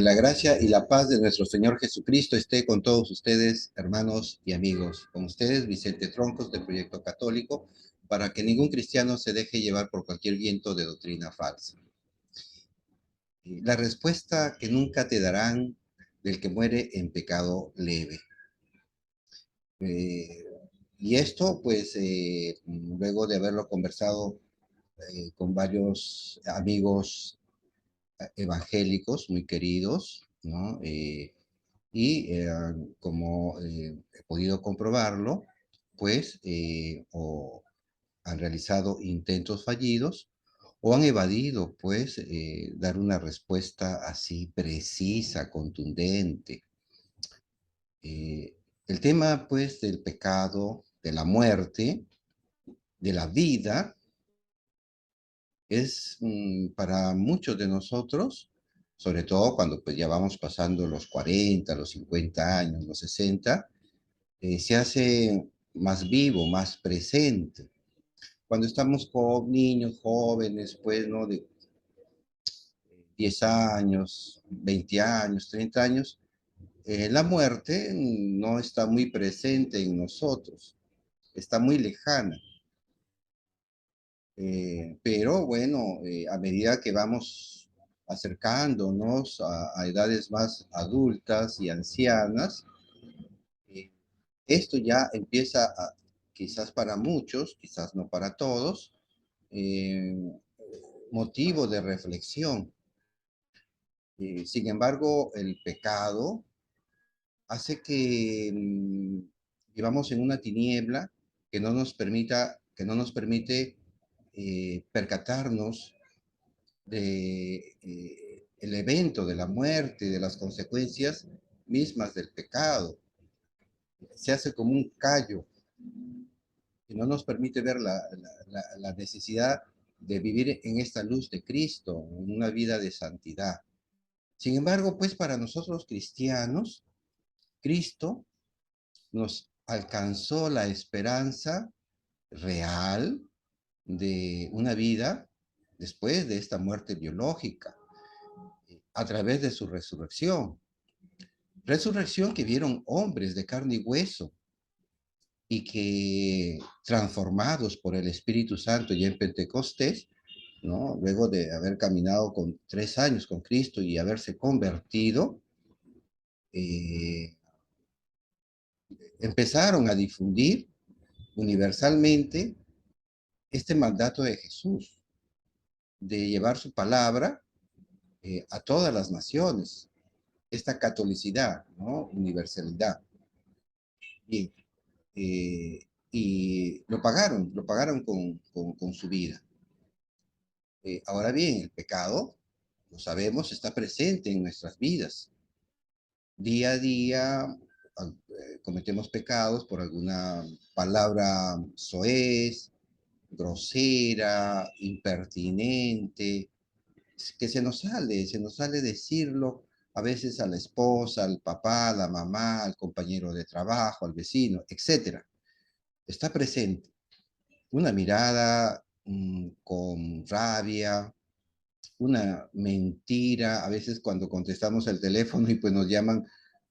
Que la gracia y la paz de nuestro Señor Jesucristo esté con todos ustedes, hermanos y amigos. Con ustedes, Vicente Troncos, de Proyecto Católico, para que ningún cristiano se deje llevar por cualquier viento de doctrina falsa. La respuesta que nunca te darán del que muere en pecado leve. Eh, y esto, pues, luego de haberlo conversado con varios amigos evangélicos muy queridos, ¿no? Y como he podido comprobarlo, pues o han realizado intentos fallidos o han evadido, pues, dar una respuesta así precisa, contundente. El tema, pues, del pecado, de la muerte, de la vida, es para muchos de nosotros, sobre todo cuando pues, ya vamos pasando los 40, los 50 años, los 60, se hace más vivo, más presente. Cuando estamos con niños, jóvenes, pues, ¿no? De 10 años, 20 años, 30 años, la muerte no está muy presente en nosotros, está muy lejana. Pero bueno, a medida que vamos acercándonos a edades más adultas y ancianas, eh, esto ya empieza a, quizás para muchos, quizás no para todos, eh, motivo de reflexión. Sin embargo, el pecado hace que vivamos en una tiniebla que no nos permite percatarnos de el evento de la muerte, de las consecuencias mismas del pecado. Se hace como un callo que no nos permite ver la necesidad de vivir en esta luz de Cristo, en una vida de santidad. Sin embargo, pues para nosotros cristianos, Cristo nos alcanzó la esperanza real de una vida después de esta muerte biológica, a través de su resurrección. Resurrección que vieron hombres de carne y hueso y que transformados por el Espíritu Santo ya en Pentecostés, ¿no? Luego de haber caminado con 3 años con Cristo y haberse convertido, eh, empezaron a difundir universalmente este mandato de Jesús, de llevar su palabra a todas las naciones, esta catolicidad, ¿no? Universalidad. Bien, y lo pagaron con su vida. Ahora bien, el pecado, lo sabemos, está presente en nuestras vidas. Día a día cometemos pecados por alguna palabra soez, grosera, impertinente, que se nos sale decirlo a veces a la esposa, al papá, a la mamá, al compañero de trabajo, al vecino, etcétera. Está presente. Una mirada con rabia, una mentira, a veces cuando contestamos el teléfono y pues nos llaman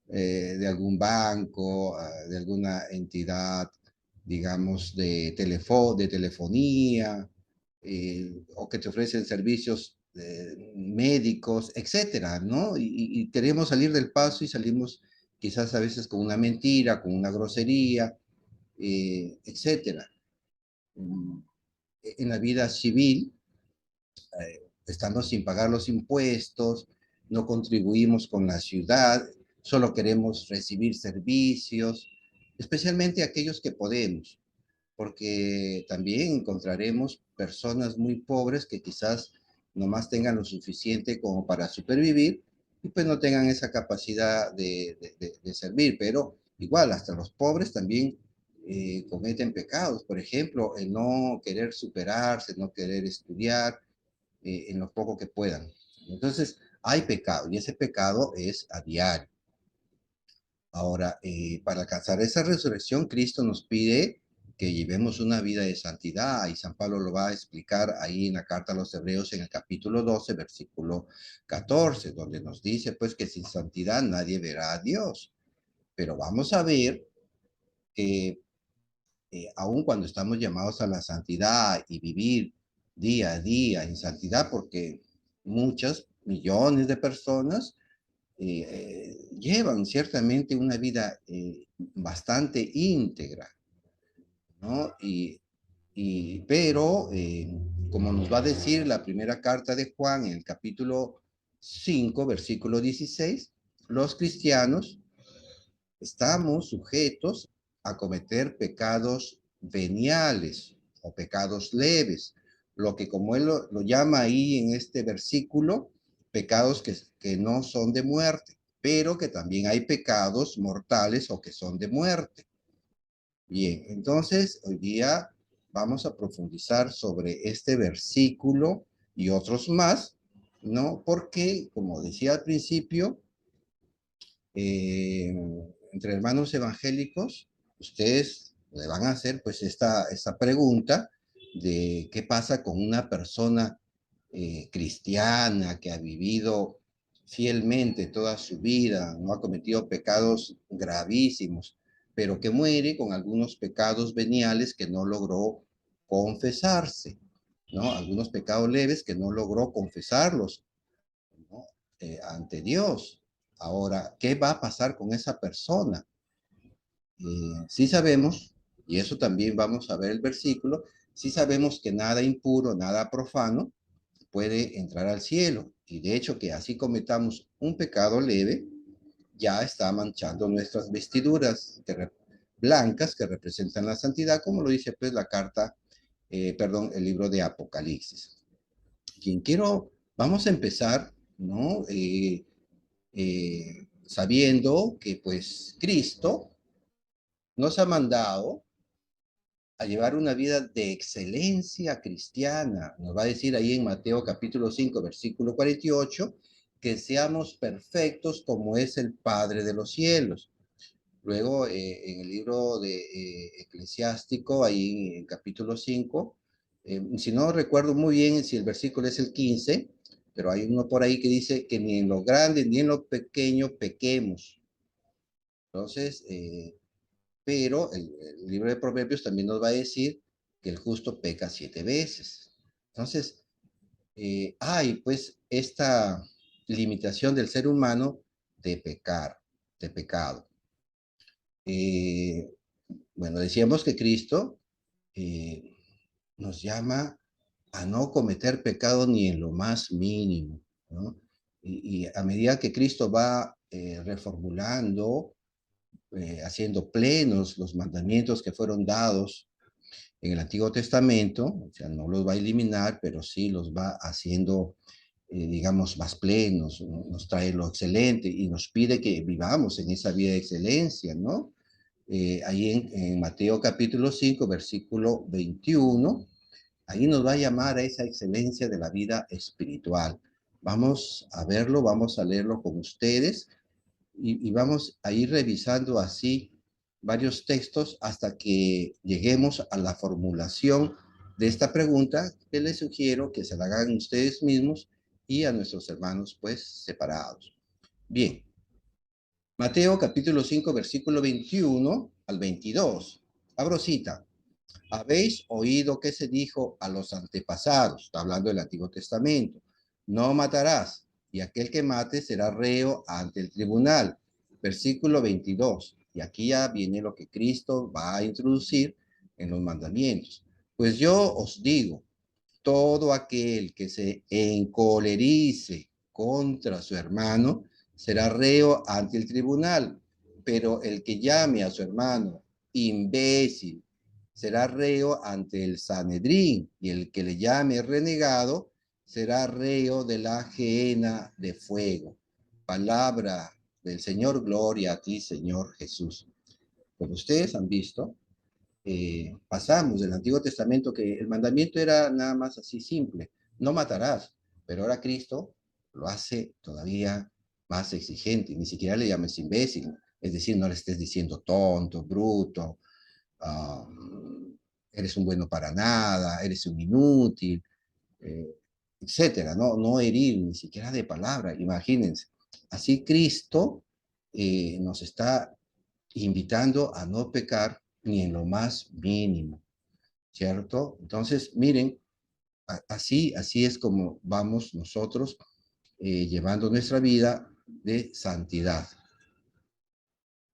de algún banco, de alguna entidad, digamos, de telefonía, o que te ofrecen servicios médicos, etcétera, ¿no? Y queremos salir del paso y salimos quizás a veces con una mentira, con una grosería, etcétera. Mm, En la vida civil, estando sin pagar los impuestos, no contribuimos con la ciudad, solo queremos recibir servicios, especialmente aquellos que podemos, porque también encontraremos personas muy pobres que quizás nomás tengan lo suficiente como para supervivir y pues no tengan esa capacidad de servir, pero igual hasta los pobres también cometen pecados, por ejemplo, el no querer superarse, no querer estudiar, en lo poco que puedan. Entonces, hay pecado y ese pecado es a diario. Ahora, para alcanzar esa resurrección, Cristo nos pide que llevemos una vida de santidad, y San Pablo lo va a explicar ahí en la carta a los Hebreos en el capítulo 12, versículo 14, donde nos dice pues que sin santidad nadie verá a Dios. Pero vamos a ver que aun cuando estamos llamados a la santidad y vivir día a día en santidad, porque muchas millones de personas llevan ciertamente una vida bastante íntegra, ¿no? Pero, como nos va a decir la primera carta de Juan en el capítulo 5, versículo 16, los cristianos estamos sujetos a cometer pecados veniales o pecados leves, lo que como él lo llama ahí en este versículo, pecados que no son de muerte, pero que también hay pecados mortales o que son de muerte. Bien, entonces hoy día vamos a profundizar sobre este versículo y otros más, ¿no? Porque, como decía al principio, eh, entre hermanos evangélicos, ustedes le van a hacer pues esta pregunta de qué pasa con una persona cristiana que ha vivido fielmente toda su vida, no ha cometido pecados gravísimos, pero que muere con algunos pecados veniales que no logró confesarse, ¿no? Algunos pecados leves que no logró confesarlos, ¿no? Ante Dios. Ahora, ¿qué va a pasar con esa persona? Sí sabemos, y eso también vamos a ver el versículo, sí sabemos que nada impuro, nada profano puede entrar al cielo. Y de hecho que así cometamos un pecado leve, ya está manchando nuestras vestiduras blancas que representan la santidad, como lo dice pues la carta, perdón, el libro de Apocalipsis. Quien quiero, vamos a empezar, ¿no? Sabiendo que pues Cristo nos ha mandado a llevar una vida de excelencia cristiana. Nos va a decir ahí en Mateo capítulo 5, versículo 48, que seamos perfectos como es el Padre de los cielos. Luego, en el libro de Eclesiástico, ahí en capítulo 5, si no recuerdo muy bien si el versículo es el 15, pero hay uno por ahí que dice que ni en lo grande ni en lo pequeño pequemos. Entonces, pero el libro de Proverbios también nos va a decir que el justo peca 7 veces. Entonces, hay pues esta limitación del ser humano de pecar, de pecado. Eh, bueno, decíamos que Cristo eh, nos llama a no cometer pecado ni en lo más mínimo, ¿no? Y a medida que Cristo va reformulando, haciendo plenos los mandamientos que fueron dados en el Antiguo Testamento, o sea, no los va a eliminar, pero sí los va haciendo, digamos, más plenos, ¿no? Nos trae lo excelente y nos pide que vivamos en esa vida de excelencia, ¿no? Ahí en Mateo capítulo 5, versículo 21, ahí nos va a llamar a esa excelencia de la vida espiritual. Vamos a verlo, vamos a leerlo con ustedes y vamos a ir revisando así varios textos hasta que lleguemos a la formulación de esta pregunta que les sugiero que se la hagan ustedes mismos y a nuestros hermanos pues separados. Bien, Mateo capítulo 5 versículo 21 al 22. Abro cita. Habéis oído que se dijo a los antepasados, está hablando del Antiguo Testamento, no matarás, y aquel que mate será reo ante el tribunal. Versículo 22. Y aquí ya viene lo que Cristo va a introducir en los mandamientos. Pues yo os digo, todo aquel que se encolerice contra su hermano será reo ante el tribunal, pero el que llame a su hermano imbécil será reo ante el Sanedrín, y el que le llame renegado será reo de la gehenna de fuego. Palabra del Señor, gloria a ti, Señor Jesús. Como ustedes han visto, pasamos del Antiguo Testamento que el mandamiento era nada más así simple, no matarás, pero ahora Cristo lo hace todavía más exigente, ni siquiera le llames imbécil, es decir, no le estés diciendo tonto, bruto, eres un bueno para nada, eres un inútil, eh, etcétera, ¿no? No herir ni siquiera de palabra, imagínense. Así Cristo nos está invitando a no pecar ni en lo más mínimo, ¿cierto? Entonces, miren, así es como vamos nosotros llevando nuestra vida de santidad.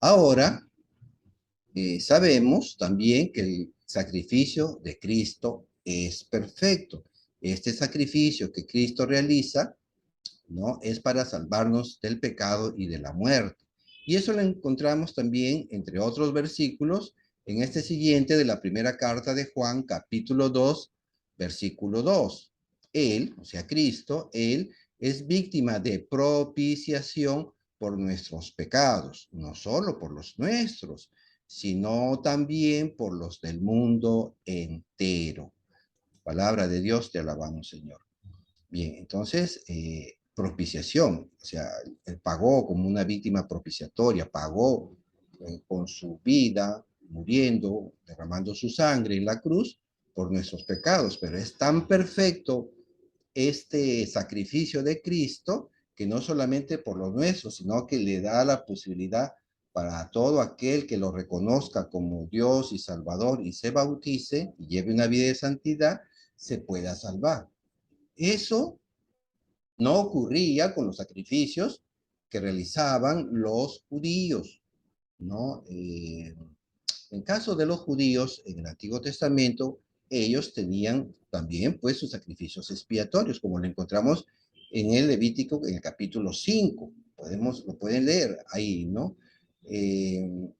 Ahora, sabemos también que el sacrificio de Cristo es perfecto. Este sacrificio que Cristo realiza, ¿no? Es para salvarnos del pecado y de la muerte. Y eso lo encontramos también, entre otros versículos, en este siguiente de la primera carta de Juan, capítulo 2, versículo 2. Él, o sea, Cristo, Él es víctima de propiciación por nuestros pecados, no solo por los nuestros, sino también por los del mundo entero. Palabra de Dios, te alabamos, Señor. Bien, entonces, propiciación, o sea, él pagó como una víctima propiciatoria, pagó con su vida, muriendo, derramando su sangre en la cruz por nuestros pecados, pero es tan perfecto este sacrificio de Cristo que no solamente por los nuestros, sino que le da la posibilidad para todo aquel que lo reconozca como Dios y Salvador y se bautice y lleve una vida de santidad, se pueda salvar. Eso no ocurría con los sacrificios que realizaban los judíos, ¿no? En caso de los judíos, en el Antiguo Testamento, ellos tenían también, pues, sus sacrificios expiatorios, como lo encontramos en el Levítico, en el capítulo 5. Lo pueden leer ahí, ¿no? Eh,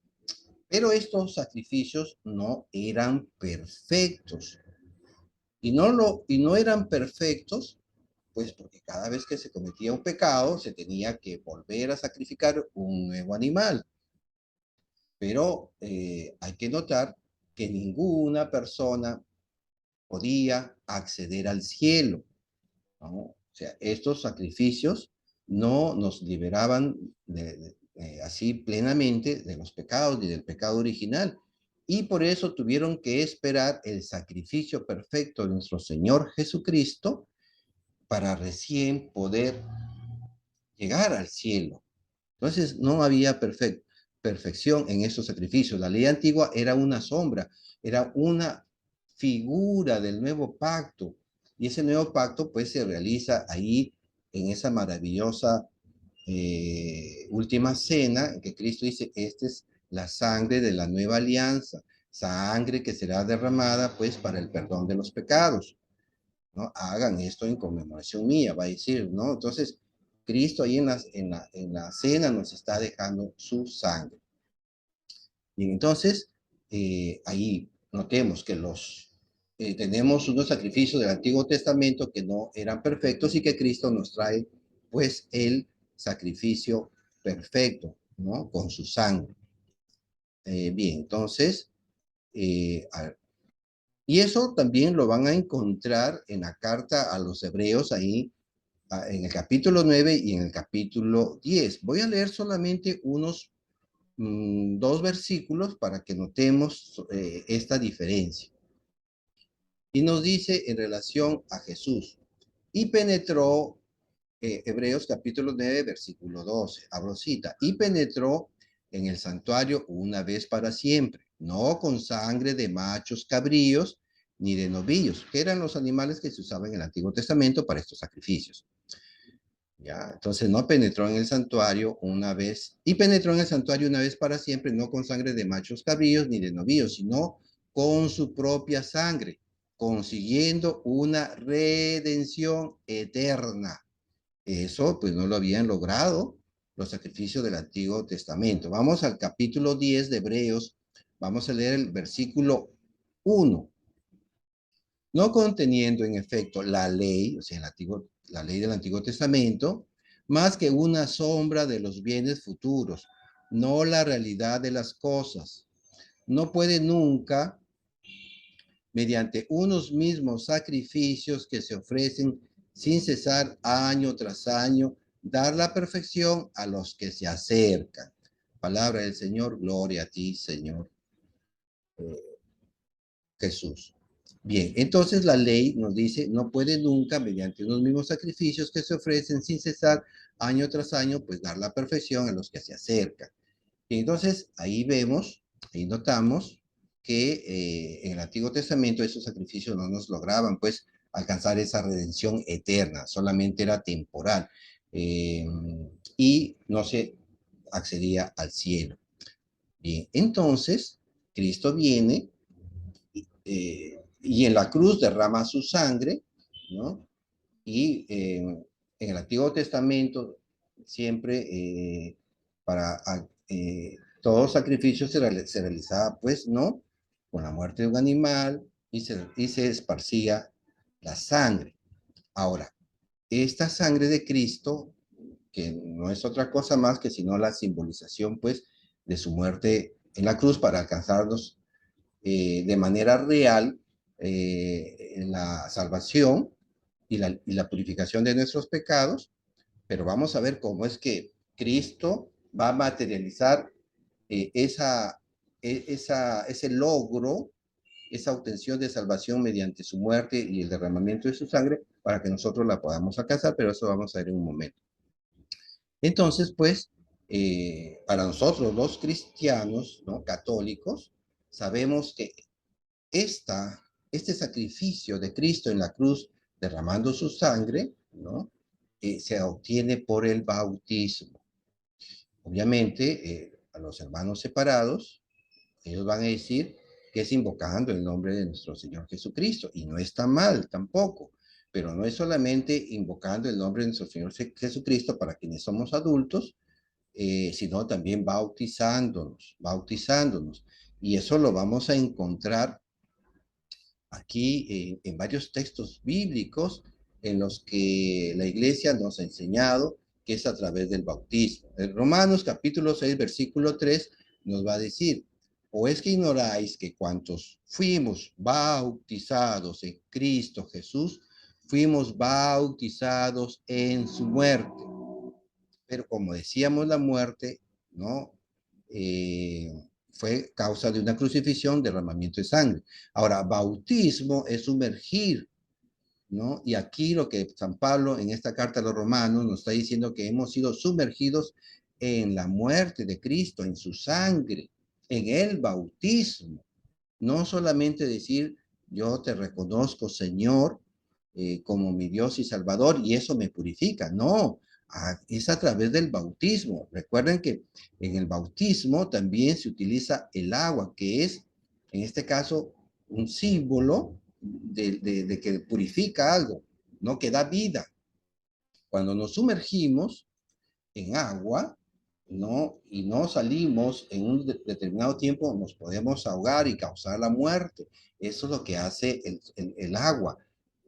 pero estos sacrificios no eran perfectos. Y no eran perfectos pues porque cada vez que se cometía un pecado se tenía que volver a sacrificar un nuevo animal. Pero hay que notar que ninguna persona podía acceder al cielo, ¿no? O sea, estos sacrificios no nos liberaban así plenamente de los pecados y del pecado original. Y por eso tuvieron que esperar el sacrificio perfecto de nuestro Señor Jesucristo para recién poder llegar al cielo. Entonces no había perfección en esos sacrificios. La ley antigua era una sombra, era una figura del nuevo pacto. Y ese nuevo pacto pues se realiza ahí en esa maravillosa última cena en que Cristo dice, esta es la sangre de la nueva alianza, sangre que será derramada pues para el perdón de los pecados. ¿No? Hagan esto en conmemoración mía, va a decir, ¿no? Entonces, Cristo ahí en la cena nos está dejando su sangre. Y entonces, ahí notemos que tenemos unos sacrificios del Antiguo Testamento que no eran perfectos y que Cristo nos trae, pues, el sacrificio perfecto, ¿no? Con su sangre. Bien, entonces, y eso también lo van a encontrar en la carta a los hebreos ahí en el capítulo 9 y en el capítulo 10. Voy a leer solamente unos dos versículos para que notemos esta diferencia. Y nos dice en relación a Jesús, y penetró, Hebreos capítulo 9, versículo 12, abro cita, y penetró en el santuario una vez para siempre, no con sangre de machos cabríos ni de novillos, que eran los animales que se usaban en el Antiguo Testamento para estos sacrificios. ¿Ya? Entonces no penetró en el santuario una vez, y penetró en el santuario una vez para siempre, no con sangre de machos cabríos ni de novillos, sino con su propia sangre, consiguiendo una redención eterna. Eso pues no lo habían logrado los sacrificios del Antiguo Testamento. Vamos al capítulo 10 de Hebreos, vamos a leer el versículo 1. No conteniendo en efecto la ley, o sea, la ley del Antiguo Testamento, más que una sombra de los bienes futuros, no la realidad de las cosas. No puede nunca, mediante unos mismos sacrificios que se ofrecen sin cesar año tras año, dar la perfección a los que se acercan. Palabra del Señor, gloria a ti, Señor. Jesús. Bien, entonces la ley nos dice, no puede nunca, mediante unos mismos sacrificios que se ofrecen sin cesar año tras año, pues dar la perfección a los que se acercan. Y entonces ahí vemos, ahí notamos que en el Antiguo Testamento esos sacrificios no nos lograban, pues, alcanzar esa redención eterna, solamente era temporal eh, y no se accedía al cielo. Bien, entonces Cristo viene y en la cruz derrama su sangre, ¿no? Y en el Antiguo Testamento siempre para todo sacrificio se realizaba, pues, ¿no? Con la muerte de un animal y se esparcía la sangre. Ahora, esta sangre de Cristo, que no es otra cosa más que sino la simbolización, pues, de su muerte en la cruz para alcanzarnos de manera real la salvación y la purificación de nuestros pecados, pero vamos a ver cómo es que Cristo va a materializar ese logro, esa obtención de salvación mediante su muerte y el derramamiento de su sangre para que nosotros la podamos alcanzar, pero eso vamos a ver en un momento. Entonces, pues, para nosotros los cristianos, ¿no? Católicos, sabemos que este sacrificio de Cristo en la cruz, derramando su sangre, ¿no? Se obtiene por el bautismo. Obviamente, a los hermanos separados, ellos van a decir que es invocando el nombre de nuestro Señor Jesucristo, y no está mal tampoco, pero no es solamente invocando el nombre de nuestro Señor Jesucristo para quienes somos adultos, sino también bautizándonos. Y eso lo vamos a encontrar aquí en varios textos bíblicos en los que la iglesia nos ha enseñado que es a través del bautismo. En Romanos capítulo 6, versículo 3 nos va a decir, o es que ignoráis que cuantos fuimos bautizados en Cristo Jesús, fuimos bautizados en su muerte. Pero como decíamos, la muerte, ¿no? Eh, fue causa de una crucifixión, derramamiento de sangre. Ahora, bautismo es sumergir, ¿no? Y aquí lo que San Pablo en esta carta a los romanos nos está diciendo que hemos sido sumergidos en la muerte de Cristo, en su sangre, en el bautismo. No solamente decir, yo te reconozco, Señor, como mi Dios y Salvador, y eso me purifica. No, es a través del bautismo. Recuerden que en el bautismo también se utiliza el agua, que es, en este caso, un símbolo de que purifica algo, no que da vida. Cuando nos sumergimos en agua, ¿no? Y no salimos en un determinado tiempo, nos podemos ahogar y causar la muerte. Eso es lo que hace el agua,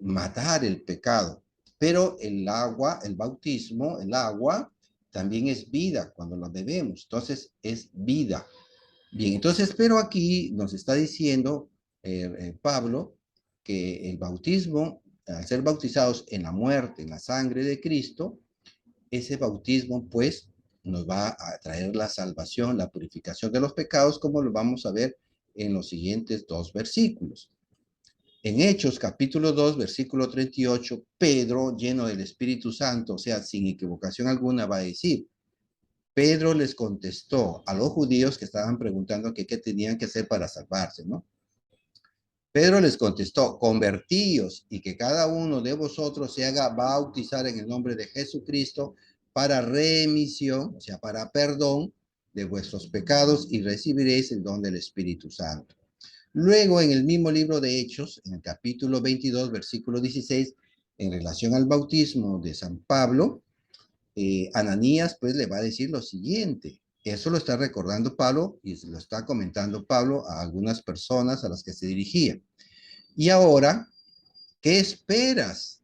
matar el pecado. Pero el agua, el bautismo, el agua, también es vida cuando la bebemos. Entonces es vida. Bien, entonces, pero aquí nos está diciendo Pablo que el bautismo, al ser bautizados en la muerte, en la sangre de Cristo, ese bautismo, pues, nos va a traer la salvación, la purificación de los pecados, como lo vamos a ver en los siguientes dos versículos. En Hechos, capítulo 2, versículo 38, Pedro, lleno del Espíritu Santo, o sea, sin equivocación alguna, va a decir, Pedro les contestó a los judíos que estaban preguntando que qué tenían que hacer para salvarse, ¿no? Pedro les contestó, convertíos y que cada uno de vosotros se haga bautizar en el nombre de Jesucristo para remisión, o sea, para perdón de vuestros pecados y recibiréis el don del Espíritu Santo. Luego, en el mismo libro de Hechos, en el capítulo 22, versículo 16, en relación al bautismo de San Pablo, Ananías pues le va a decir lo siguiente. Eso lo está recordando Pablo y lo está comentando Pablo a algunas personas a las que se dirigía. Y ahora, ¿qué esperas?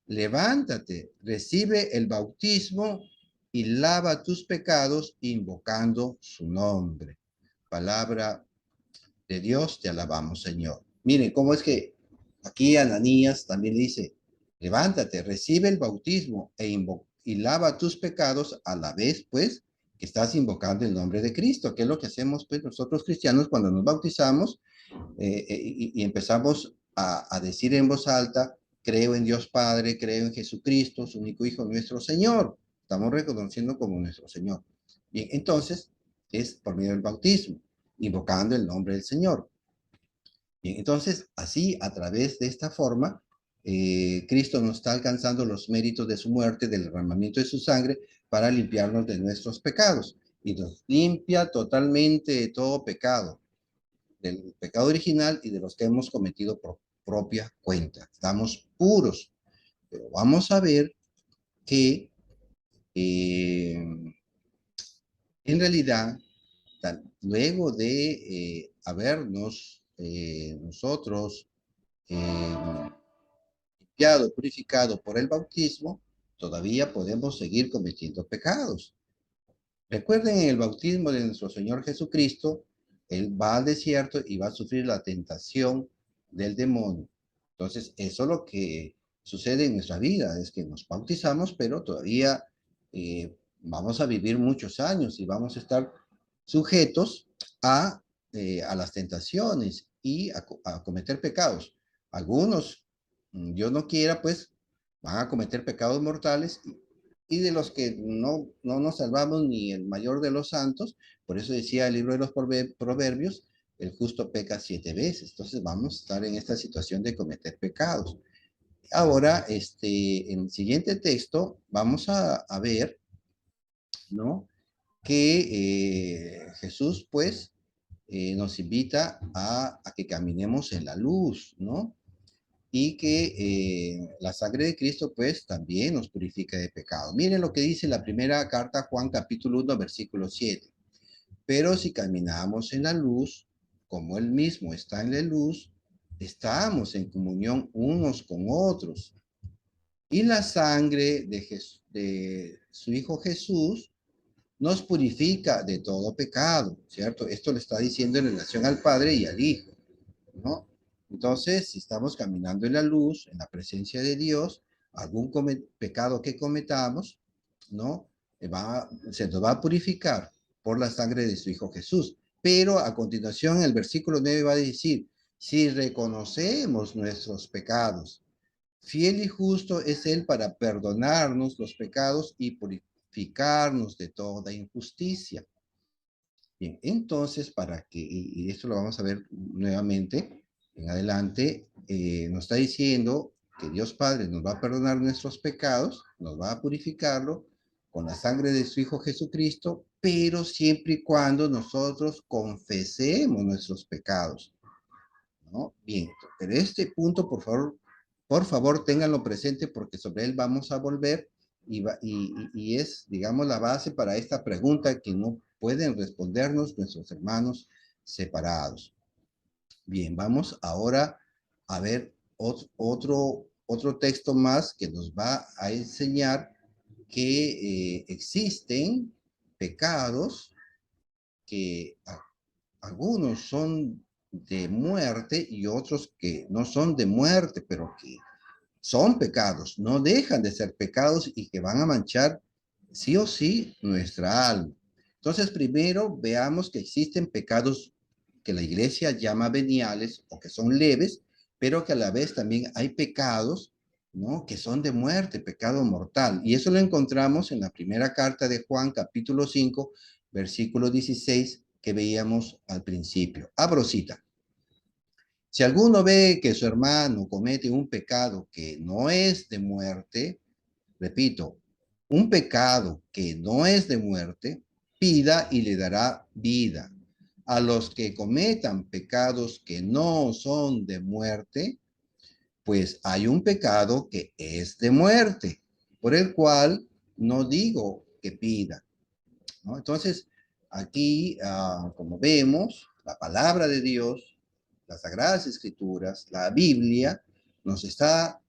Levántate, recibe el bautismo y lava tus pecados invocando su nombre. Palabra de Dios, te alabamos, Señor. Miren cómo es que aquí Ananías también dice, levántate, recibe el bautismo y lava tus pecados a la vez, pues, que estás invocando el nombre de Cristo, que es lo que hacemos pues, nosotros cristianos cuando nos bautizamos y empezamos a decir en voz alta, creo en Dios Padre, creo en Jesucristo, su único Hijo, nuestro Señor. Estamos reconociendo como nuestro Señor. Bien, entonces es por medio del bautismo, invocando el nombre del Señor. Bien, entonces, así, a través de esta forma, Cristo nos está alcanzando los méritos de su muerte, del derramamiento de su sangre, para limpiarnos de nuestros pecados. Y nos limpia totalmente de todo pecado, del pecado original y de los que hemos cometido por propia cuenta. Estamos puros. Pero vamos a ver que en realidad, luego de habernos nosotros eh, limpiado, purificado por el bautismo, todavía podemos seguir cometiendo pecados. Recuerden en el bautismo de nuestro Señor Jesucristo, Él va al desierto y va a sufrir la tentación del demonio. Entonces, eso es lo que sucede en nuestra vida, es que nos bautizamos, pero todavía vamos a vivir muchos años y vamos a estar sujetos a las tentaciones y a cometer pecados. Algunos, Dios no quiera, pues van a cometer pecados mortales y de los que no nos salvamos ni el mayor de los santos. Por eso decía el libro de los Proverbios, el justo peca 7 veces. Entonces vamos a estar en esta situación de cometer pecados. Ahora, en el siguiente texto, vamos a ver, ¿no? Que Jesús, pues, nos invita a que caminemos en la luz, ¿no? Y que la sangre de Cristo pues también nos purifica de pecado. Miren lo que dice la primera carta a Juan capítulo 1 versículo 7. Pero si caminamos en la luz, como Él mismo está en la luz, estamos en comunión unos con otros. Y la sangre de su Hijo Jesús nos purifica de todo pecado, ¿cierto? Esto le está diciendo en relación al Padre y al Hijo, ¿no? Entonces, si estamos caminando en la luz, en la presencia de Dios, algún pecado que cometamos, ¿no? Se nos va a purificar por la sangre de su Hijo Jesús. Pero a continuación, el versículo 9 va a decir, si reconocemos nuestros pecados, fiel y justo es Él para perdonarnos los pecados y purificarnos de toda injusticia. Bien, entonces, y esto lo vamos a ver nuevamente en adelante, nos está diciendo que Dios Padre nos va a perdonar nuestros pecados, nos va a purificarlo con la sangre de su Hijo Jesucristo, pero siempre y cuando nosotros confesemos nuestros pecados, ¿no? Bien, pero este punto, por favor, ténganlo presente porque sobre él vamos a volver y es, digamos, la base para esta pregunta que no pueden respondernos nuestros hermanos separados. Bien, vamos ahora a ver otro texto más que nos va a enseñar que existen pecados que algunos son de muerte y otros que no son de muerte, pero que son pecados, no dejan de ser pecados y que van a manchar sí o sí nuestra alma. Entonces, primero veamos que existen pecados que la iglesia llama veniales o que son leves, pero que a la vez también hay pecados, ¿no? Que son de muerte, pecado mortal. Y eso lo encontramos en la primera carta de Juan, capítulo 5, versículo 16, que veíamos al principio. Abro cita. Si alguno ve que su hermano comete un pecado que no es de muerte, repito, un pecado que no es de muerte, pida y le dará vida. A los que cometan pecados que no son de muerte, pues hay un pecado que es de muerte, por el cual no digo que pida, ¿no? Entonces, aquí, como vemos, la palabra de Dios, las Sagradas Escrituras, la Biblia, nos está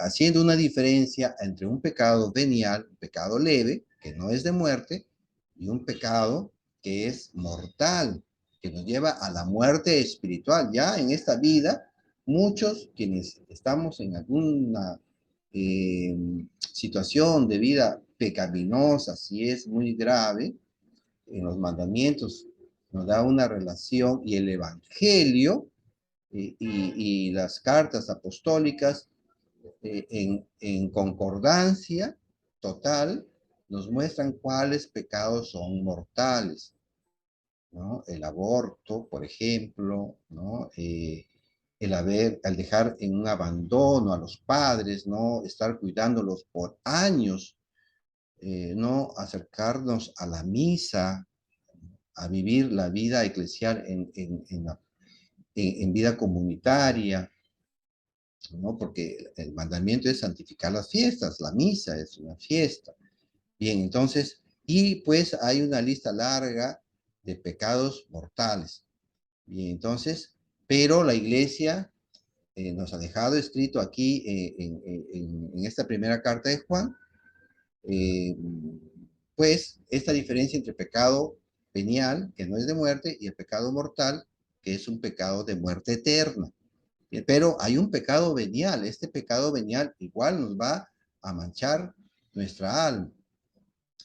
haciendo una diferencia entre un pecado venial, un pecado leve, que no es de muerte, y un pecado que es mortal, que nos lleva a la muerte espiritual. Ya en esta vida, muchos quienes estamos en alguna situación de vida pecaminosa, si es muy grave, en los mandamientos nos da una relación y el Evangelio y las cartas apostólicas en concordancia total nos muestran cuáles pecados son mortales, ¿no? El aborto, por ejemplo, ¿no? Al dejar en un abandono a los padres, ¿no? Estar cuidándolos por años, no acercarnos a la misa, a vivir la vida eclesial en vida comunitaria, ¿no? Porque el mandamiento es santificar las fiestas, la misa es una fiesta. Bien, entonces, y pues hay una lista larga de pecados mortales. Bien, entonces, pero la iglesia nos ha dejado escrito aquí en esta primera carta de Juan, eh, pues esta diferencia entre pecado venial, que no es de muerte, y el pecado mortal, que es un pecado de muerte eterna. Bien, pero hay un pecado venial, este pecado venial igual nos va a manchar nuestra alma.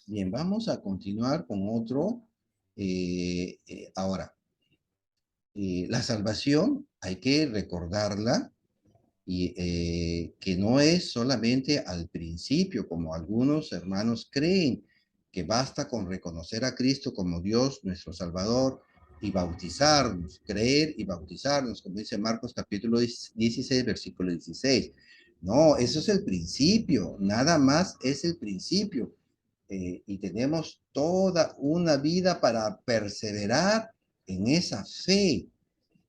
Bien, vamos a continuar con otro. Ahora, la salvación hay que recordarla y que no es solamente al principio, como algunos hermanos creen, que basta con reconocer a Cristo como Dios, nuestro Salvador, y bautizarnos, creer y bautizarnos, como dice Marcos capítulo 16, versículo 16. No, eso es el principio, nada más es el principio. Y tenemos toda una vida para perseverar en esa fe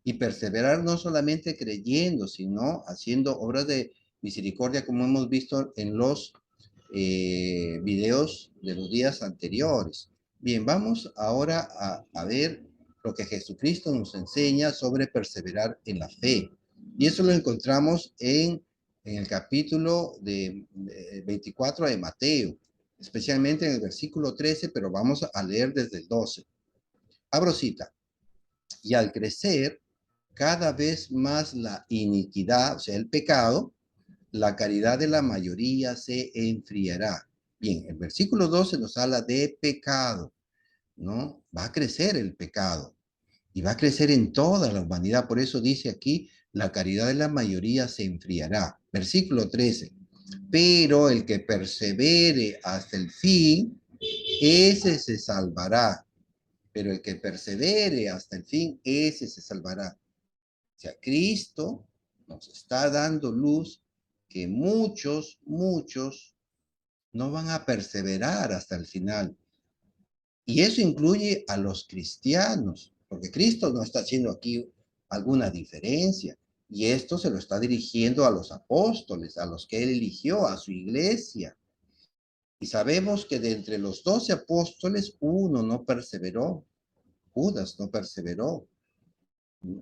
y perseverar no solamente creyendo, sino haciendo obras de misericordia, como hemos visto en los videos de los días anteriores. Bien, vamos ahora a ver lo que Jesucristo nos enseña sobre perseverar en la fe. Y eso lo encontramos en el capítulo 24 de Mateo, especialmente en el versículo 13, pero vamos a leer desde el 12. Abro cita. Y al crecer cada vez más la iniquidad, o sea, el pecado, la caridad de la mayoría se enfriará. Bien, el versículo 12 nos habla de pecado, ¿no? Va a crecer el pecado y va a crecer en toda la humanidad. Por eso dice aquí, la caridad de la mayoría se enfriará. Versículo 13. Pero el que persevere hasta el fin, ese se salvará. Pero el que persevere hasta el fin, ese se salvará. O sea, Cristo nos está dando luz que muchos no van a perseverar hasta el final. Y eso incluye a los cristianos, porque Cristo no está haciendo aquí alguna diferencia. Y esto se lo está dirigiendo a los apóstoles, a los que él eligió, a su iglesia. Y sabemos que de entre los 12 apóstoles, uno no perseveró. Judas no perseveró.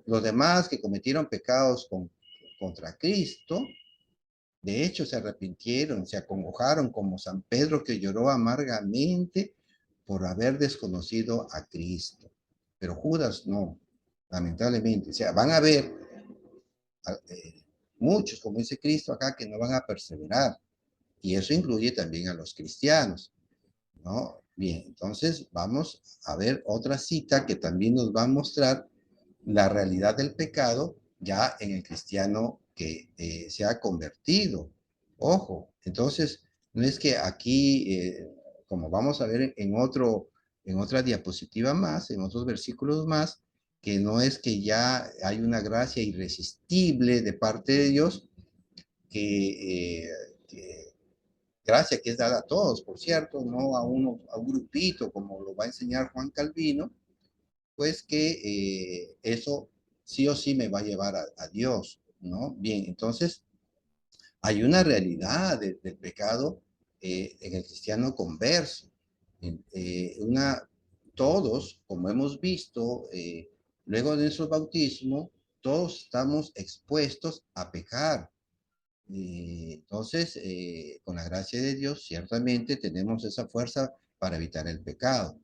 Los demás que cometieron pecados contra Cristo, de hecho se arrepintieron, se acongojaron como San Pedro que lloró amargamente por haber desconocido a Cristo. Pero Judas no, lamentablemente. O sea, van a haber muchos, como dice Cristo acá, que no van a perseverar. Y eso incluye también a los cristianos, ¿no? Bien, entonces vamos a ver otra cita que también nos va a mostrar la realidad del pecado ya en el cristiano que se ha convertido. Ojo, entonces no es que aquí, como vamos a ver en otra diapositiva más, en otros versículos más, que no es que ya hay una gracia irresistible de parte de Dios, que gracia que es dada a todos, por cierto, no a un grupito como lo va a enseñar Juan Calvino, pues que eso sí o sí me va a llevar a Dios, ¿no? Bien, entonces hay una realidad del pecado en el cristiano converso. Una, todos, como hemos visto, luego de nuestro bautismo, todos estamos expuestos a pecar. Entonces, con la gracia de Dios, ciertamente tenemos esa fuerza para evitar el pecado.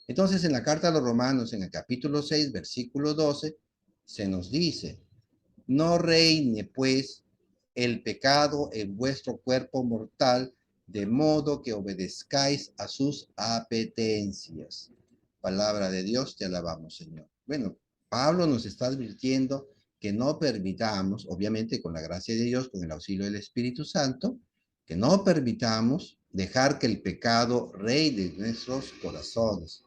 Entonces, en la carta a los Romanos, en el capítulo 6, versículo 12, se nos dice, no reine pues el pecado en vuestro cuerpo mortal de modo que obedezcáis a sus apetencias. Palabra de Dios, te alabamos, Señor. Bueno, Pablo nos está advirtiendo que no permitamos, obviamente con la gracia de Dios, con el auxilio del Espíritu Santo, que no permitamos dejar que el pecado reine en nuestros corazones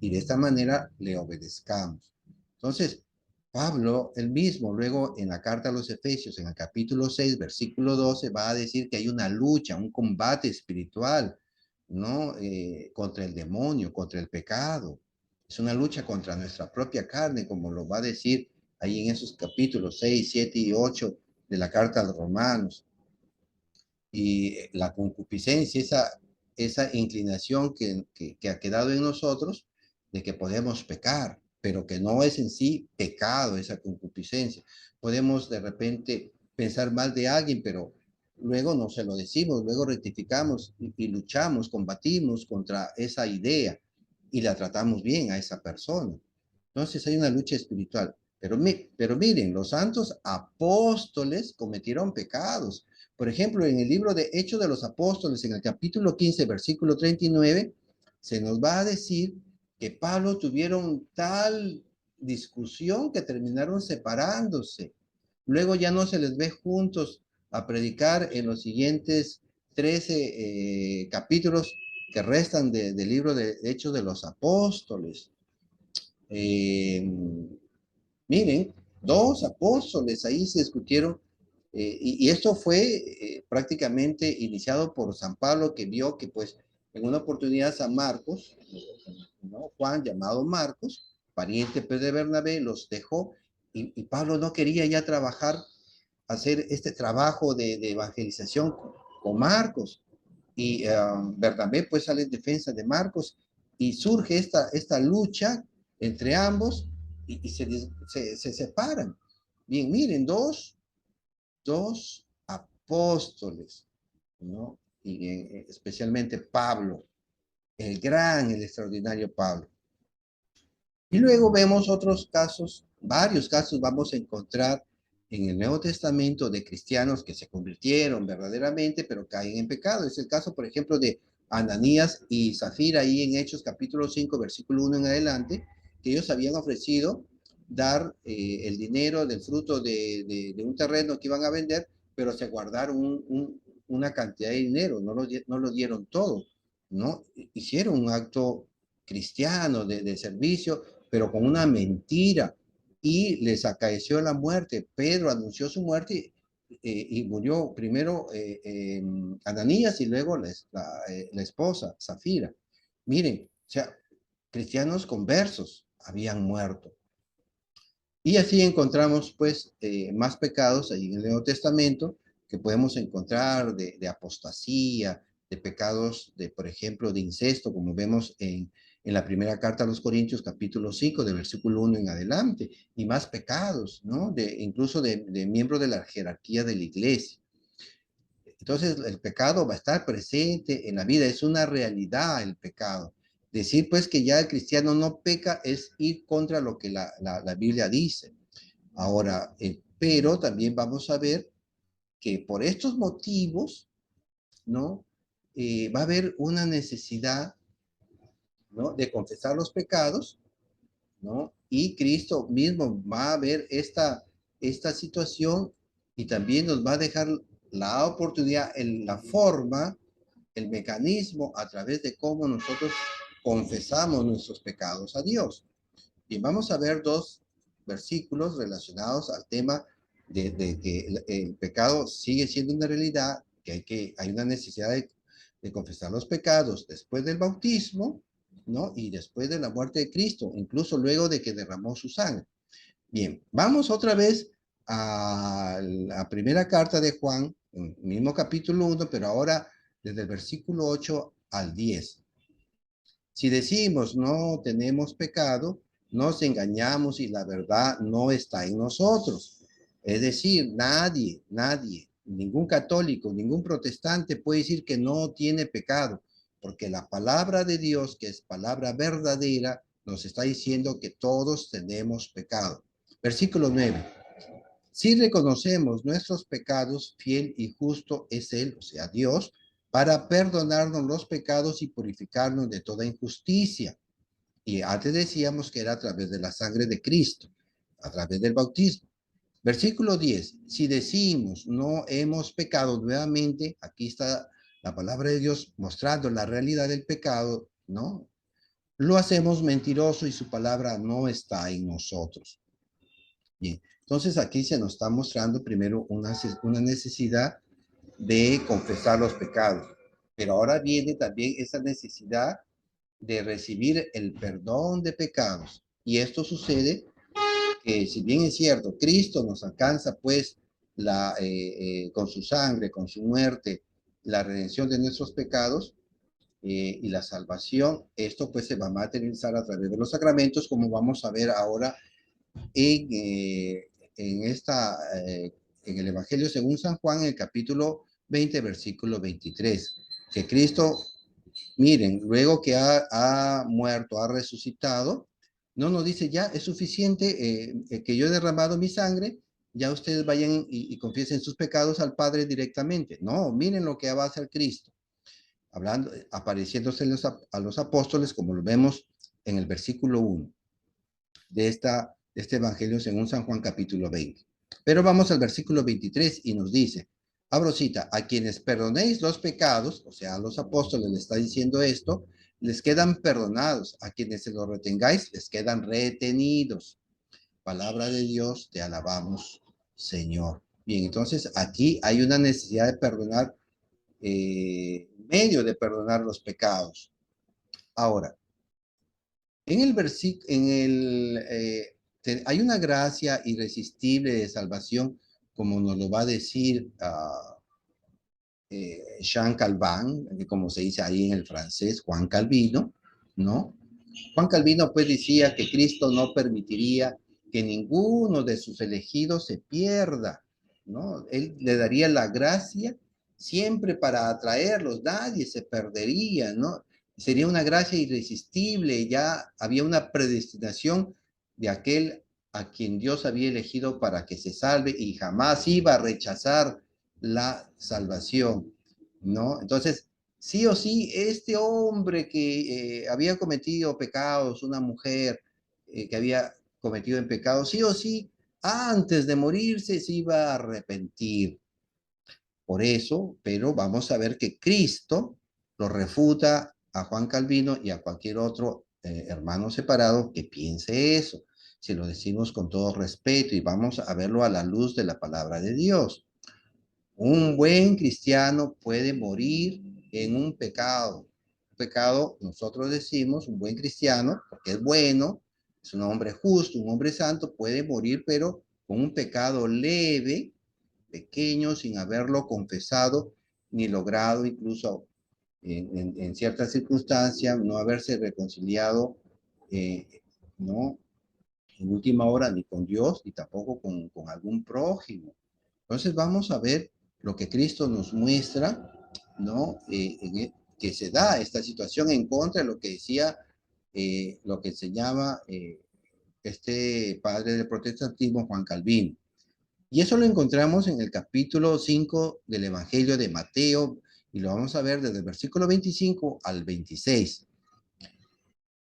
y de esta manera le obedezcamos. Entonces, Pablo, él mismo, luego en la carta a los Efesios, en el capítulo 6, versículo 12, va a decir que hay una lucha, un combate espiritual, ¿no? Contra el demonio, contra el pecado. Es una lucha contra nuestra propia carne, como lo va a decir ahí en esos capítulos 6, 7 y 8 de la carta a los Romanos. Y la concupiscencia, esa inclinación que ha quedado en nosotros de que podemos pecar, pero que no es en sí pecado esa concupiscencia. Podemos de repente pensar mal de alguien, pero luego no se lo decimos, luego rectificamos y luchamos, combatimos contra esa idea y la tratamos bien a esa persona. Entonces hay una lucha espiritual. Pero miren, los santos apóstoles cometieron pecados. Por ejemplo, en el libro de Hechos de los Apóstoles, en el capítulo 15, versículo 39, se nos va a decir que Pablo tuvieron tal discusión que terminaron separándose. Luego ya no se les ve juntos a predicar en los siguientes 13 capítulos que restan del libro de Hechos de los Apóstoles. Eh, Miren, dos apóstoles ahí se discutieron, y esto fue prácticamente iniciado por San Pablo, que vio que pues en una oportunidad San Marcos, ¿no? Juan llamado Marcos, pariente pues, de Bernabé, los dejó, y Pablo no quería ya trabajar, hacer este trabajo de evangelización con Marcos, y Bernabé pues sale en defensa de Marcos, y surge esta lucha entre ambos, y se separan. Bien, miren, dos apóstoles, ¿no? Y especialmente Pablo, el extraordinario Pablo. Y luego vemos otros casos, varios casos vamos a encontrar en el Nuevo Testamento de cristianos que se convirtieron verdaderamente, pero caen en pecado. Es el caso, por ejemplo, de Ananías y Zafira, ahí en Hechos capítulo 5, versículo 1 en adelante, que ellos habían ofrecido dar el dinero del fruto de un terreno que iban a vender, pero se guardaron una cantidad de dinero, no lo dieron todo, ¿no? Hicieron un acto cristiano de servicio, pero con una mentira, y les acaeció la muerte. Pedro anunció su muerte y murió primero Ananías y luego la esposa, Zafira. Miren, o sea, cristianos conversos habían muerto. Y así encontramos pues más pecados ahí en el Nuevo Testamento que podemos encontrar de apostasía, de pecados de, por ejemplo, de incesto, como vemos en la primera carta a los Corintios, capítulo 5, de versículo 1 en adelante, y más pecados, ¿no? Incluso de miembros de la jerarquía de la iglesia. Entonces, el pecado va a estar presente en la vida, es una realidad el pecado. Decir pues que ya el cristiano no peca es ir contra lo que la Biblia dice. Ahora, pero también vamos a ver que por estos motivos, ¿no? Va a haber una necesidad, ¿no? De confesar los pecados, ¿no? Y Cristo mismo va a ver esta situación y también nos va a dejar la oportunidad, en la forma, el mecanismo a través de cómo nosotros confesamos nuestros pecados a Dios. Bien, vamos a ver dos versículos relacionados al tema de que el pecado sigue siendo una realidad, que hay una necesidad de confesar los pecados después del bautismo, ¿no? Y después de la muerte de Cristo, incluso luego de que derramó su sangre. Bien, vamos otra vez a la primera carta de Juan, mismo capítulo 1, pero ahora desde el versículo 8 al 10. Si decimos no tenemos pecado, nos engañamos y la verdad no está en nosotros. Es decir, nadie, ningún católico, ningún protestante puede decir que no tiene pecado, porque la palabra de Dios, que es palabra verdadera, nos está diciendo que todos tenemos pecado. Versículo 9. Si reconocemos nuestros pecados, fiel y justo es Él, o sea, Dios, para perdonarnos los pecados y purificarnos de toda injusticia. Y antes decíamos que era a través de la sangre de Cristo, a través del bautismo. Versículo 10. Si decimos no hemos pecado nuevamente, aquí está la palabra de Dios mostrando la realidad del pecado, ¿no? Lo hacemos mentiroso y su palabra no está en nosotros. Bien, entonces aquí se nos está mostrando primero una necesidad de confesar los pecados, pero ahora viene también esa necesidad de recibir el perdón de pecados. Y esto sucede que, si bien es cierto, Cristo nos alcanza pues con su sangre, con su muerte, la redención de nuestros pecados, y la salvación, esto pues se va a materializar a través de los sacramentos, como vamos a ver ahora en, eh, en, esta, eh, en el Evangelio según San Juan, en el capítulo 20, versículo 23, que Cristo, miren, luego que ha muerto, ha resucitado, no nos dice ya es suficiente que yo he derramado mi sangre, ya ustedes vayan y confiesen sus pecados al Padre directamente. No, miren lo que va a hacer Cristo, hablando, apareciéndose a los apóstoles, como lo vemos en el versículo 1 de este Evangelio según San Juan capítulo 20. Pero vamos al versículo 23 y nos dice, abro cita, a quienes perdonéis los pecados, o sea, a los apóstoles le está diciendo esto, les quedan perdonados, a quienes se los retengáis, les quedan retenidos. Palabra de Dios, te alabamos, Señor. Bien, entonces aquí hay una necesidad de perdonar, medio de perdonar los pecados. Ahora, en el versículo, hay una gracia irresistible de salvación, como nos lo va a decir Jean Calvin, como se dice ahí en el francés, Juan Calvino, ¿no? Juan Calvino pues decía que Cristo no permitiría que ninguno de sus elegidos se pierda, ¿no? Él le daría la gracia siempre para atraerlos, nadie se perdería, ¿no? Sería una gracia irresistible, ya había una predestinación de aquel a quien Dios había elegido para que se salve y jamás iba a rechazar la salvación, ¿no? Entonces, sí o sí, este hombre que había cometido pecados, una mujer que había cometido en pecado, sí o sí, antes de morirse se iba a arrepentir. Por eso, pero vamos a ver que Cristo lo refuta a Juan Calvino y a cualquier otro hermano separado que piense eso. Si lo decimos con todo respeto y vamos a verlo a la luz de la palabra de Dios. Un buen cristiano puede morir en un pecado. Un pecado, nosotros decimos, un buen cristiano, porque es bueno, es un hombre justo, un hombre santo, puede morir, pero con un pecado leve, pequeño, sin haberlo confesado, ni logrado incluso en ciertas circunstancias, no haberse reconciliado, eh, ¿no? En última hora, ni con Dios, ni tampoco con algún prójimo. Entonces vamos a ver lo que Cristo nos muestra, ¿no? Que se da esta situación en contra de lo que decía, lo que enseñaba este padre del protestantismo, Juan Calvino. Y eso lo encontramos en el capítulo 5 del Evangelio de Mateo, y lo vamos a ver desde el versículo 25 al 26.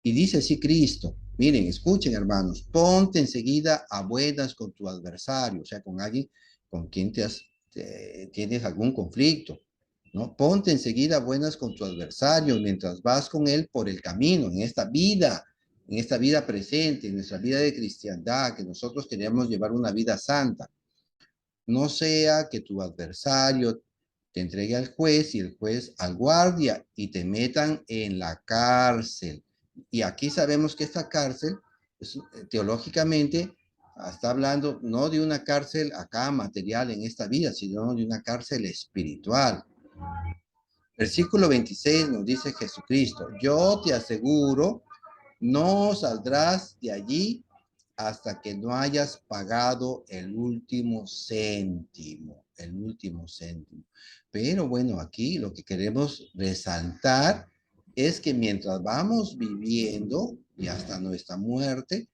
Y dice así Cristo, miren, escuchen hermanos, ponte enseguida a buenas con tu adversario, o sea, con alguien con quien tienes algún conflicto, ¿no? Ponte enseguida a buenas con tu adversario mientras vas con él por el camino, en esta vida presente, en nuestra vida de cristiandad, que nosotros queremos llevar una vida santa. No sea que tu adversario te entregue al juez y el juez al guardia y te metan en la cárcel. Y aquí sabemos que esta cárcel, teológicamente, está hablando no de una cárcel acá material en esta vida, sino de una cárcel espiritual. Versículo 26 nos dice Jesucristo, yo te aseguro, no saldrás de allí hasta que no hayas pagado el último céntimo, el último céntimo. Pero bueno, aquí lo que queremos resaltar es que mientras vamos viviendo y hasta nuestra muerte,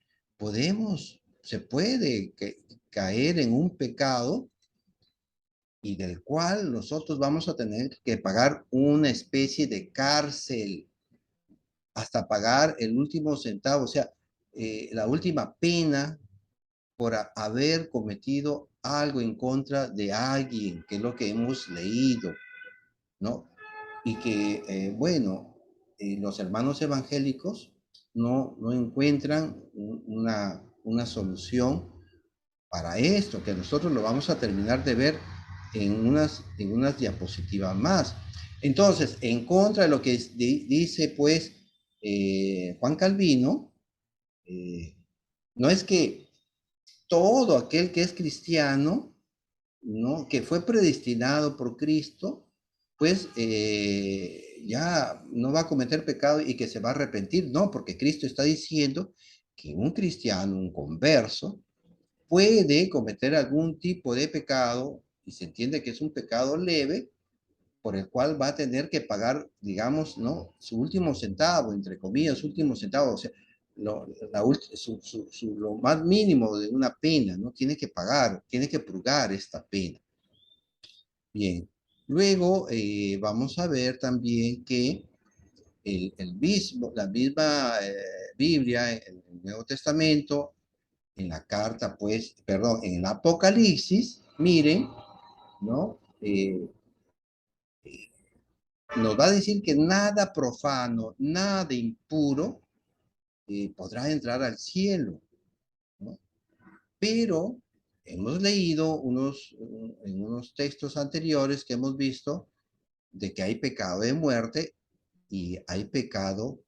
se puede caer en un pecado y del cual nosotros vamos a tener que pagar una especie de cárcel hasta pagar el último centavo, o sea, la última pena por haber cometido algo en contra de alguien, que es lo que hemos leído, ¿no? Y que, bueno, los hermanos evangélicos no encuentran una solución para esto, que nosotros lo vamos a terminar de ver en unas diapositivas más. Entonces, en contra de lo que dice, pues, Juan Calvino, eh, no es que todo aquel que es cristiano, ¿no? Que fue predestinado por Cristo, pues ya no va a cometer pecado y que se va a arrepentir. No, porque Cristo está diciendo que un cristiano, un converso, puede cometer algún tipo de pecado y se entiende que es un pecado leve por el cual va a tener que pagar, digamos, ¿no? Su último centavo, entre comillas, su último centavo, o sea, lo más mínimo de una pena, ¿no? Tiene que pagar, tiene que purgar esta pena. Bien, luego vamos a ver también que la misma Biblia, el Nuevo Testamento, en la carta, pues, perdón, en el Apocalipsis, miren, ¿no? Nos va a decir que nada profano, nada impuro podrá entrar al cielo, ¿no? Pero hemos leído en unos textos anteriores que hemos visto de que hay pecado de muerte y hay pecado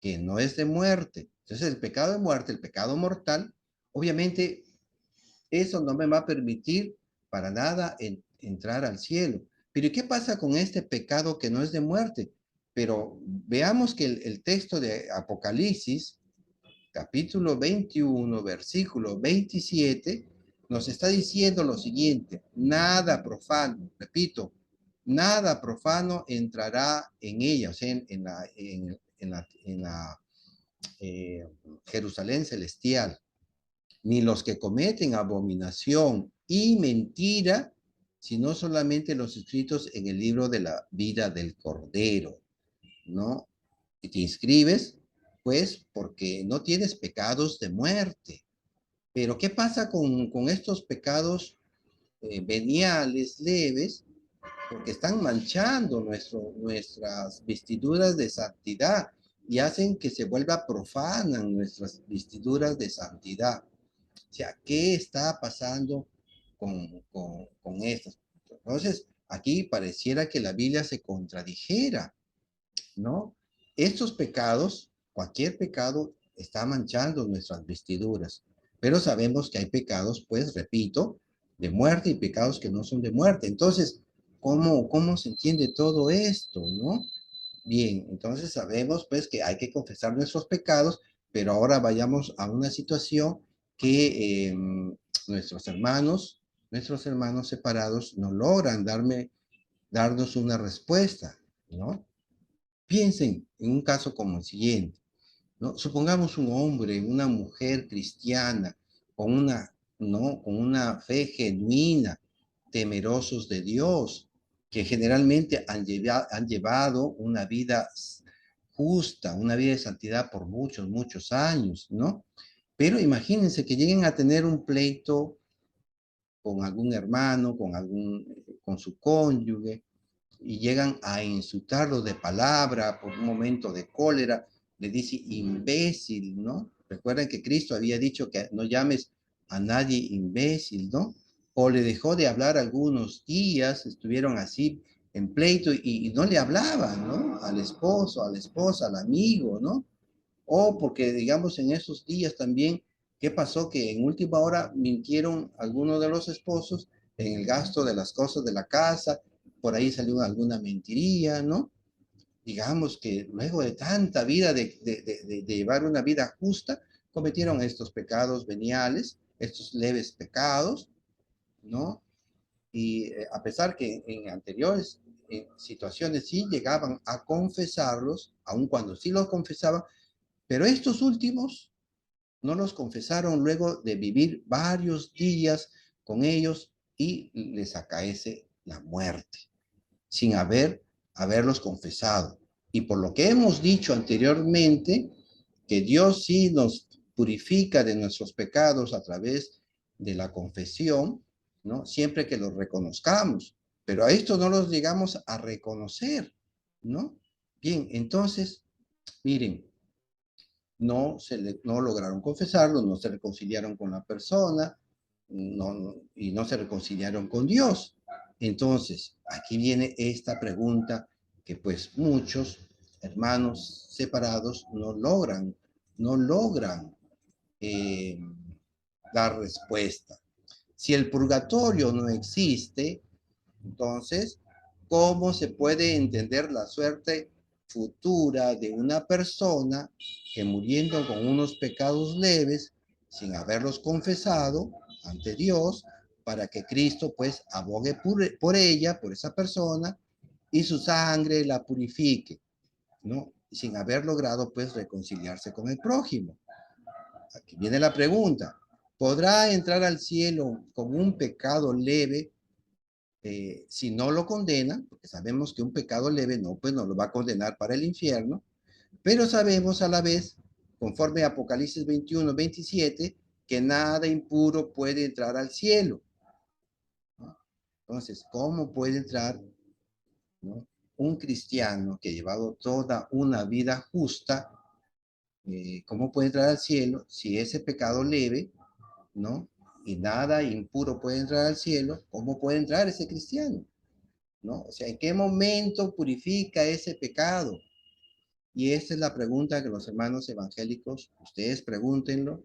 que no es de muerte. Entonces, el pecado de muerte, el pecado mortal, obviamente eso no me va a permitir para nada entrar al cielo. Pero ¿qué pasa con este pecado que no es de muerte? Pero veamos que el texto de Apocalipsis, capítulo 21, versículo 27, nos está diciendo lo siguiente: nada profano, repito, nada profano entrará en ella, o sea, en la Jerusalén celestial, ni los que cometen abominación y mentira, sino solamente los escritos en el libro de la vida del Cordero, ¿no? Y te inscribes, pues, porque no tienes pecados de muerte. Pero ¿qué pasa con estos pecados veniales, leves? Porque están manchando nuestras vestiduras de santidad y hacen que se vuelva profanan nuestras vestiduras de santidad. O sea, ¿qué está pasando con esto? Entonces, aquí pareciera que la Biblia se contradijera, ¿no? Estos pecados, cualquier pecado, está manchando nuestras vestiduras, pero sabemos que hay pecados, pues, repito, de muerte y pecados que no son de muerte. Entonces, ¿cómo se entiende todo esto, no? Bien, entonces sabemos, pues, que hay que confesar nuestros pecados, pero ahora vayamos a una situación que nuestros hermanos separados no logran darnos una respuesta, ¿no? Piensen en un caso como el siguiente, ¿no? Supongamos un hombre, una mujer cristiana, ¿no? Con una fe genuina, temerosos de Dios, que generalmente han llevado una vida justa, una vida de santidad por muchos, muchos años, ¿no? Pero imagínense que lleguen a tener un pleito con algún hermano, con su cónyuge, y llegan a insultarlo de palabra por un momento de cólera, le dice imbécil, ¿no? Recuerden que Cristo había dicho que no llames a nadie imbécil, ¿no? O le dejó de hablar algunos días, estuvieron así en pleito y no le hablaban, ¿no? Al esposo, a la esposa, al amigo, ¿no? O porque, digamos, en esos días también, ¿qué pasó? Que en última hora mintieron algunos de los esposos en el gasto de las cosas de la casa, por ahí salió alguna mentiría, ¿no? Digamos que luego de tanta vida, de llevar una vida justa, cometieron estos pecados veniales, estos leves pecados, ¿no? Y a pesar que en anteriores situaciones sí llegaban a confesarlos, aun cuando sí los confesaban, pero estos últimos no los confesaron luego de vivir varios días con ellos y les acaece la muerte, sin haberlos confesado. Y por lo que hemos dicho anteriormente, que Dios sí nos purifica de nuestros pecados a través de la confesión, ¿no? Siempre que los reconozcamos, pero a esto no los llegamos a reconocer, ¿no? Bien, entonces, miren, no lograron confesarlo, no se reconciliaron con la persona, y no se reconciliaron con Dios. Entonces, aquí viene esta pregunta que pues muchos hermanos separados no logran eh, dar respuesta. Si el purgatorio no existe, entonces, ¿cómo se puede entender la suerte futura de una persona que muriendo con unos pecados leves, sin haberlos confesado ante Dios, para que Cristo pues abogue por ella, por esa persona, y su sangre la purifique, ¿no? Sin haber logrado pues reconciliarse con el prójimo? Aquí viene la pregunta: ¿podrá entrar al cielo con un pecado leve si no lo condena? Porque sabemos que un pecado leve no, pues no lo va a condenar para el infierno, pero sabemos a la vez, conforme a Apocalipsis 21-27, que nada impuro puede entrar al cielo, ¿no? Entonces, ¿cómo puede entrar, ¿no?, un cristiano que ha llevado toda una vida justa? ¿Cómo puede entrar al cielo si ese pecado leve, ¿no?, y nada impuro puede entrar al cielo? ¿Cómo puede entrar ese cristiano? ¿No? O sea, ¿en qué momento purifica ese pecado? Y esta es la pregunta que los hermanos evangélicos, ustedes pregúntenlo,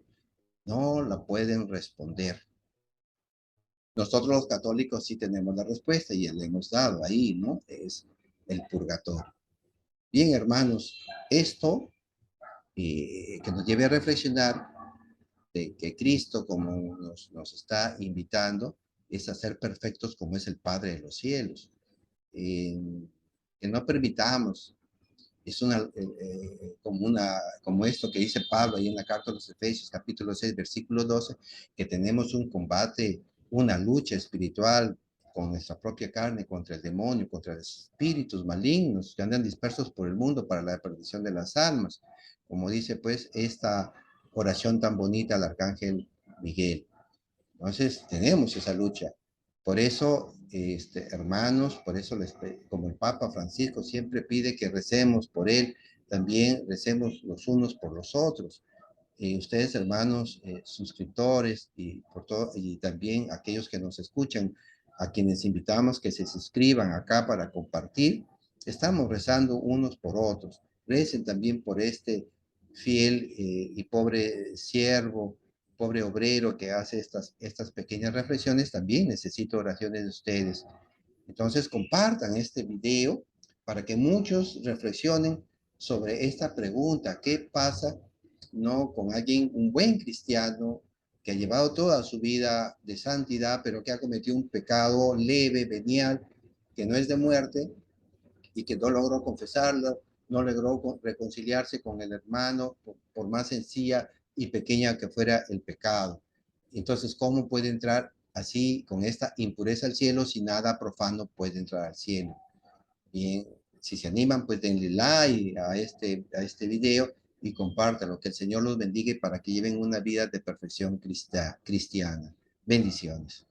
no la pueden responder. Nosotros los católicos sí tenemos la respuesta y le hemos dado ahí, ¿no? Es el purgatorio. Bien, hermanos, esto que nos lleve a reflexionar de que Cristo, como nos está invitando, es a ser perfectos como es el Padre de los cielos. Eh, que no permitamos, es como esto que dice Pablo ahí en la carta de los Efesios, capítulo 6, versículo 12, que tenemos un combate, una lucha espiritual con nuestra propia carne contra el demonio, contra los espíritus malignos que andan dispersos por el mundo para la perdición de las almas, como dice pues esta oración tan bonita al arcángel Miguel. Entonces, tenemos esa lucha. Por eso, hermanos, por eso, como el Papa Francisco siempre pide que recemos por él, también recemos los unos por los otros. Ustedes, hermanos, suscriptores y también aquellos que nos escuchan, a quienes invitamos que se suscriban acá para compartir, estamos rezando unos por otros. Recen también por este fiel y pobre siervo, pobre obrero que hace estas pequeñas reflexiones. También necesito oraciones de ustedes. Entonces compartan este video para que muchos reflexionen sobre esta pregunta: ¿qué pasa, no, con alguien, un buen cristiano, que ha llevado toda su vida de santidad, pero que ha cometido un pecado leve, venial, que no es de muerte, y que no logró confesarlo, no logró reconciliarse con el hermano, por más sencilla y pequeña que fuera el pecado? Entonces, ¿cómo puede entrar así, con esta impureza al cielo, si nada profano puede entrar al cielo? Bien, si se animan, pues denle like a este video y compártanlo. Que el Señor los bendiga para que lleven una vida de perfección cristiana. Bendiciones.